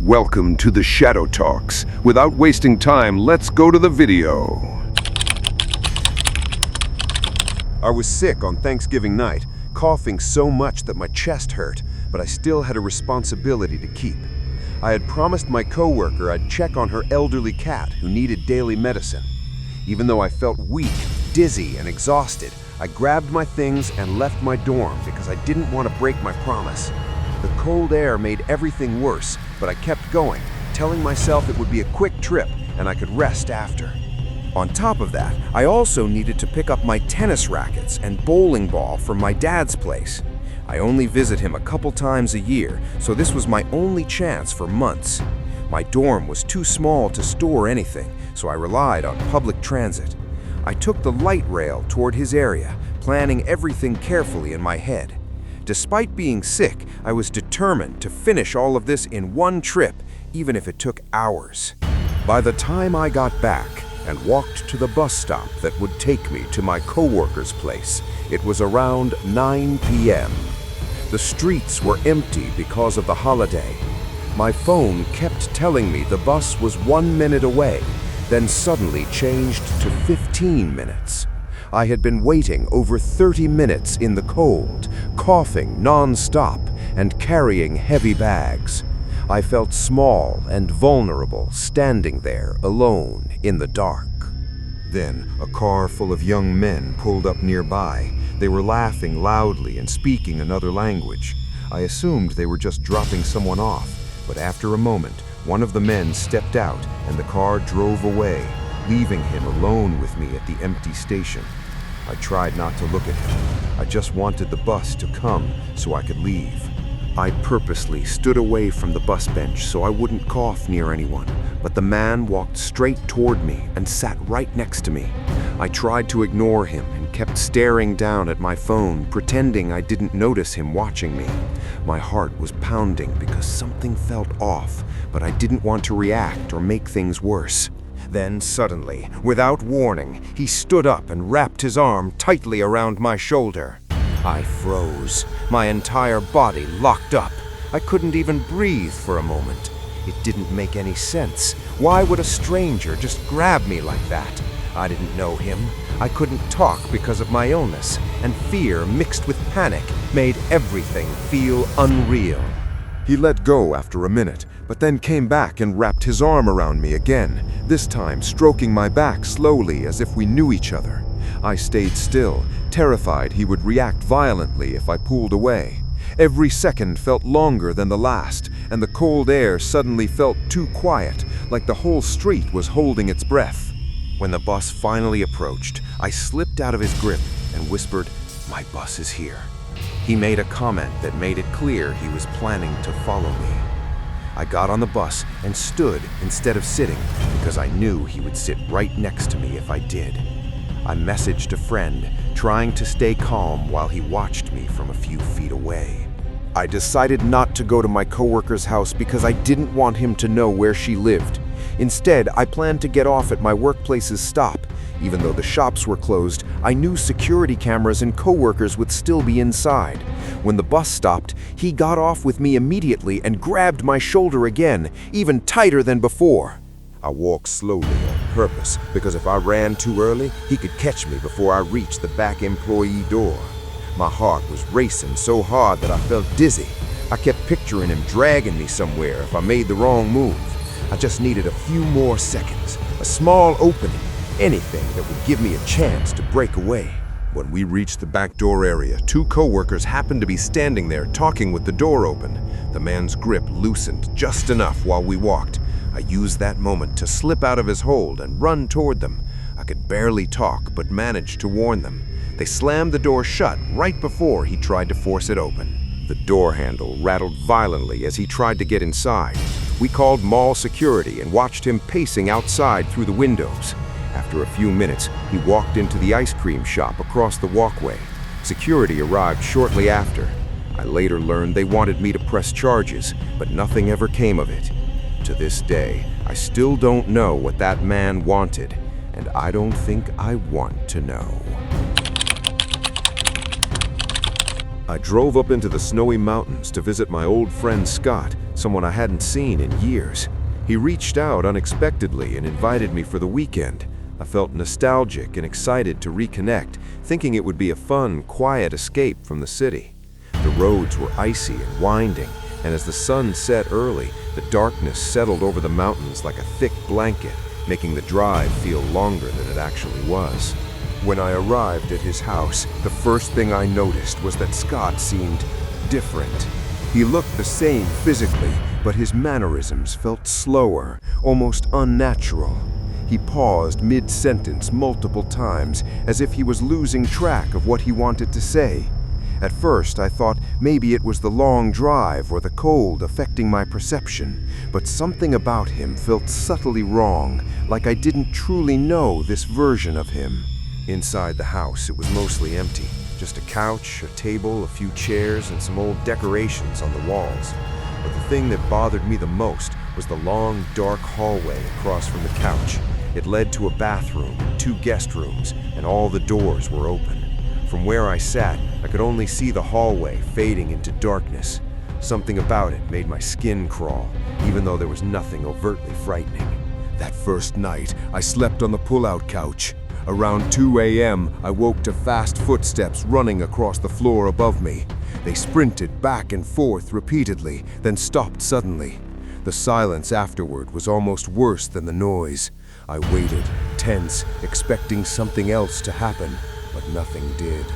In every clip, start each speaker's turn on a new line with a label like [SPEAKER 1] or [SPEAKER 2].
[SPEAKER 1] Welcome to the Shadow Talks. Without wasting time, let's go to the video. I was sick on Thanksgiving night, coughing so much that my chest hurt, but I still had a responsibility to keep. I had promised my coworker I'd check on her elderly cat who needed daily medicine. Even though I felt weak, dizzy, and exhausted, I grabbed my things and left my dorm because I didn't want to break my promise. The cold air made everything worse, but I kept going, telling myself it would be a quick trip and I could rest after. On top of that, I also needed to pick up my tennis rackets and bowling ball from my dad's place. I only visit him a couple times a year, so this was my only chance for months. My dorm was too small to store anything, so I relied on public transit. I took the light rail toward his area, planning everything carefully in my head. Despite being sick, I was determined to finish all of this in one trip, even if it took hours. By the time I got back and walked to the bus stop that would take me to my coworker's place, it was around 9 p.m. The streets were empty because of the holiday. My phone kept telling me the bus was 1 minute away, then suddenly changed to 15 minutes. I had been waiting over 30 minutes in the cold, coughing non-stop and carrying heavy bags. I felt small and vulnerable standing there alone in the dark. Then a car full of young men pulled up nearby. They were laughing loudly and speaking another language. I assumed they were just dropping someone off, but after a moment, one of the men stepped out and the car drove away, leaving him alone with me at the empty station. I tried not to look at him. I just wanted the bus to come so I could leave. I purposely stood away from the bus bench so I wouldn't cough near anyone, but the man walked straight toward me and sat right next to me. I tried to ignore him and kept staring down at my phone, pretending I didn't notice him watching me. My heart was pounding because something felt off, but I didn't want to react or make things worse. Then suddenly, without warning, he stood up and wrapped his arm tightly around my shoulder. I froze. My entire body locked up. I couldn't even breathe for a moment. It didn't make any sense. Why would a stranger just grab me like that? I didn't know him. I couldn't talk because of my illness, and fear mixed with panic made everything feel unreal. He let go after a minute, but then came back and wrapped his arm around me again, this time stroking my back slowly as if we knew each other. I stayed still, terrified he would react violently if I pulled away. Every second felt longer than the last, and the cold air suddenly felt too quiet, like the whole street was holding its breath. When the bus finally approached, I slipped out of his grip and whispered, "My bus is here." He made a comment that made it clear he was planning to follow me. I got on the bus and stood instead of sitting because I knew he would sit right next to me if I did. I messaged a friend, trying to stay calm while he watched me from a few feet away. I decided not to go to my coworker's house because I didn't want him to know where she lived. Instead, I planned to get off at my workplace's stop. Even though the shops were closed, I knew security cameras and coworkers would still be inside. When the bus stopped, he got off with me immediately and grabbed my shoulder again, even tighter than before. I walked slowly on purpose, because if I ran too early, he could catch me before I reached the back employee door. My heart was racing so hard that I felt dizzy. I kept picturing him dragging me somewhere if I made the wrong move. I just needed a few more seconds, a small opening, anything that would give me a chance to break away. When we reached the back door area, two coworkers happened to be standing there talking with the door open. The man's grip loosened just enough while we walked. I used that moment to slip out of his hold and run toward them. I could barely talk, but managed to warn them. They slammed the door shut right before he tried to force it open. The door handle rattled violently as he tried to get inside. We called mall security and watched him pacing outside through the windows. After a few minutes, he walked into the ice cream shop across the walkway. Security arrived shortly after. I later learned they wanted me to press charges, but nothing ever came of it. To this day, I still don't know what that man wanted, and I don't think I want to know. I drove up into the snowy mountains to visit my old friend Scott, someone I hadn't seen in years. He reached out unexpectedly and invited me for the weekend. I felt nostalgic and excited to reconnect, thinking it would be a fun, quiet escape from the city. The roads were icy and winding, and as the sun set early, the darkness settled over the mountains like a thick blanket, making the drive feel longer than it actually was. When I arrived at his house, the first thing I noticed was that Scott seemed different. He looked the same physically, but his mannerisms felt slower, almost unnatural. He paused mid-sentence multiple times, as if he was losing track of what he wanted to say. At first, I thought maybe it was the long drive or the cold affecting my perception, but something about him felt subtly wrong, like I didn't truly know this version of him. Inside the house, it was mostly empty. Just a couch, a table, a few chairs, and some old decorations on the walls. But the thing that bothered me the most was the long, dark hallway across from the couch. It led to a bathroom, 2 guest rooms, and all the doors were open. From where I sat, I could only see the hallway fading into darkness. Something about it made my skin crawl, even though there was nothing overtly frightening. That first night, I slept on the pull-out couch. Around 2 a.m., I woke to fast footsteps running across the floor above me. They sprinted back and forth repeatedly, then stopped suddenly. The silence afterward was almost worse than the noise. I waited, tense, expecting something else to happen, but nothing did.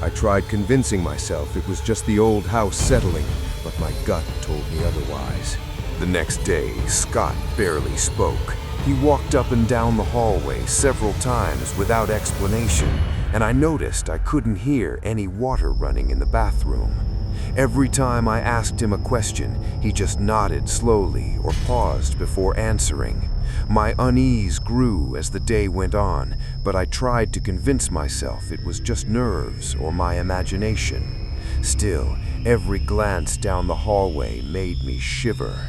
[SPEAKER 1] I tried convincing myself it was just the old house settling, but my gut told me otherwise. The next day, Scott barely spoke. He walked up and down the hallway several times without explanation, and I noticed I couldn't hear any water running in the bathroom. Every time I asked him a question, he just nodded slowly or paused before answering. My unease grew as the day went on, but I tried to convince myself it was just nerves or my imagination. Still, every glance down the hallway made me shiver.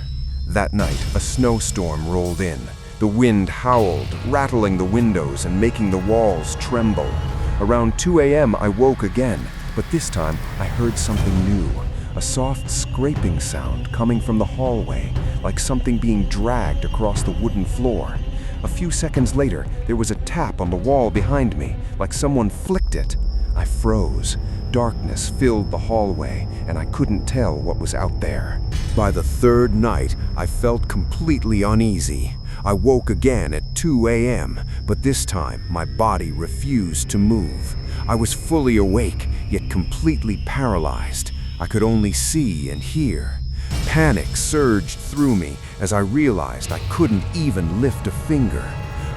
[SPEAKER 1] That night, a snowstorm rolled in. The wind howled, rattling the windows and making the walls tremble. Around 2 a.m. I woke again, but this time I heard something new. A soft scraping sound coming from the hallway, like something being dragged across the wooden floor. A few seconds later, there was a tap on the wall behind me, like someone flicked it. I froze. Darkness filled the hallway, and I couldn't tell what was out there. By the third night, I felt completely uneasy. I woke again at 2 a.m., but this time my body refused to move. I was fully awake, yet completely paralyzed. I could only see and hear. Panic surged through me as I realized I couldn't even lift a finger.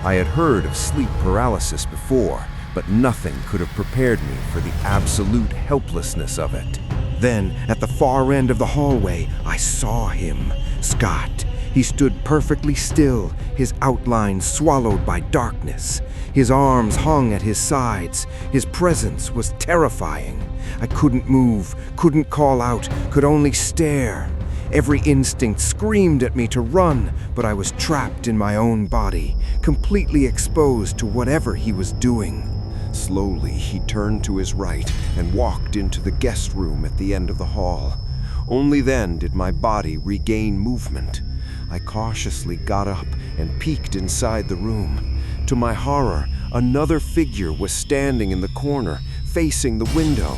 [SPEAKER 1] I had heard of sleep paralysis before, but nothing could have prepared me for the absolute helplessness of it. Then, at the far end of the hallway, I saw him, Scott. He stood perfectly still, his outline swallowed by darkness. His arms hung at his sides. His presence was terrifying. I couldn't move, couldn't call out, could only stare. Every instinct screamed at me to run, but I was trapped in my own body, completely exposed to whatever he was doing. Slowly, he turned to his right and walked into the guest room at the end of the hall. Only then did my body regain movement. I cautiously got up and peeked inside the room. To my horror, another figure was standing in the corner, facing the window.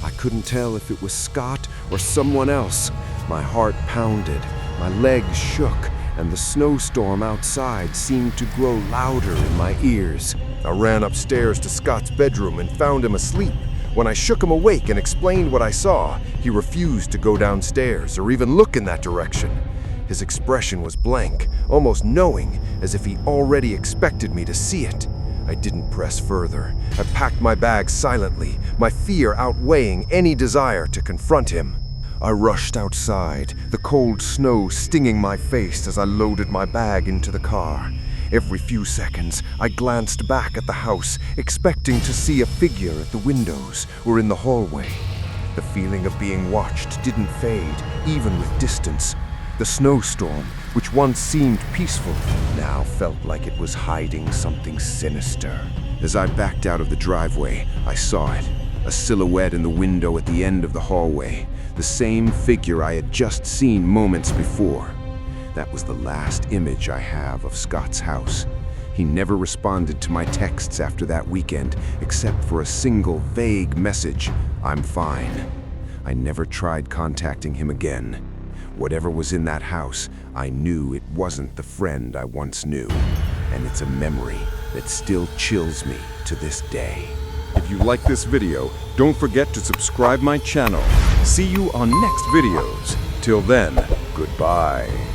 [SPEAKER 1] I couldn't tell if it was Scott or someone else. My heart pounded, my legs shook, and the snowstorm outside seemed to grow louder in my ears. I ran upstairs to Scott's bedroom and found him asleep. When I shook him awake and explained what I saw, he refused to go downstairs or even look in that direction. His expression was blank, almost knowing, as if he already expected me to see it. I didn't press further. I packed my bag silently, my fear outweighing any desire to confront him. I rushed outside, the cold snow stinging my face as I loaded my bag into the car. Every few seconds, I glanced back at the house, expecting to see a figure at the windows or in the hallway. The feeling of being watched didn't fade, even with distance. The snowstorm, which once seemed peaceful, now felt like it was hiding something sinister. As I backed out of the driveway, I saw it. a silhouette in the window at the end of the hallway, the same figure I had just seen moments before. That was the last image I have of Scott's house. He never responded to my texts after that weekend, except for a single vague message, "I'm fine." I never tried contacting him again. Whatever was in that house, I knew it wasn't the friend I once knew. And it's a memory that still chills me to this day.
[SPEAKER 2] If you like this video, don't forget to subscribe my channel. See you on next videos. Till then, goodbye.